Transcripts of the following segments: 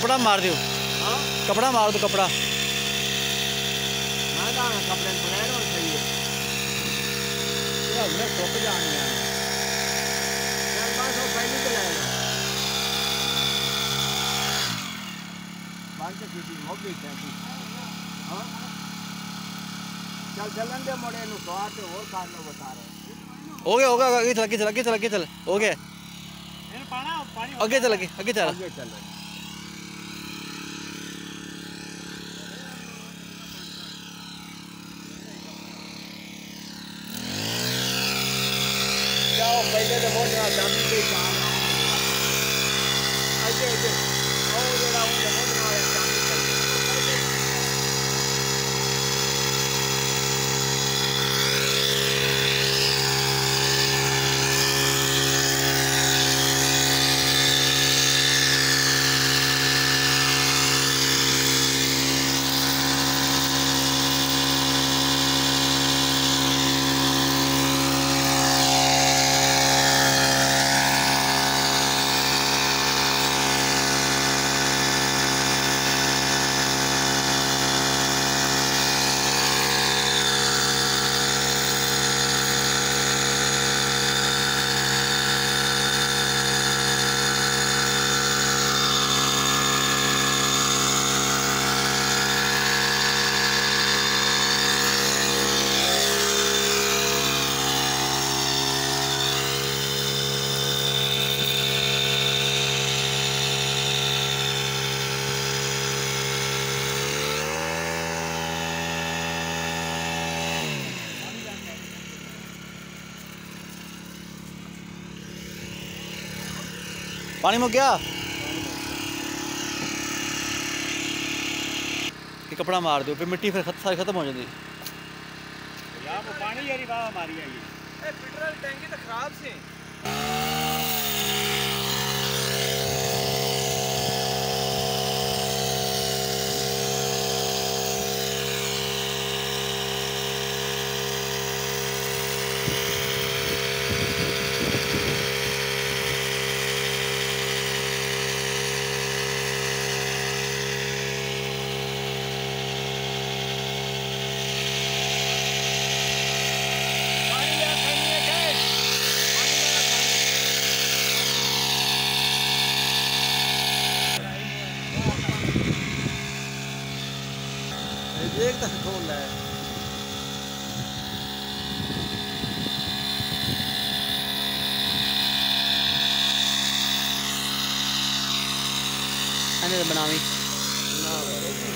कपड़ा मार दियो। कपड़ा मार दो कपड़ा। कपड़े बगैर और सही है यार टोप जानी है यार बस वो पहले तो लेना बांध के किसी हो गई क्या हां चल चलन दे मोड़े नु सवार ते और कार नो बता रहे हो गया आगे चल हो गया इन पाना पानी आगे चल जाओ पहले तो मोड़ ना दादी के काम आगे और जरा उन मोड़ ना काम पानी मुक गया। ये कपड़ा मार दो फिर मिट्टी फिर सारी खत्म हो जाती। यार वो पानी यारी बाबा मारी है ये पेट्रोल टैंकी तो खराब से एक तक खोल है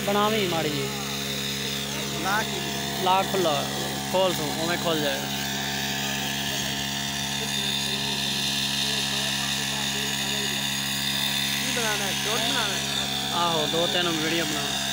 बनावी माड़ी जी लाख खुला खोल सो उमें खोल जाएगा। बनाना है शॉर्ट बनाना है आहो 2-3 वीडियो बना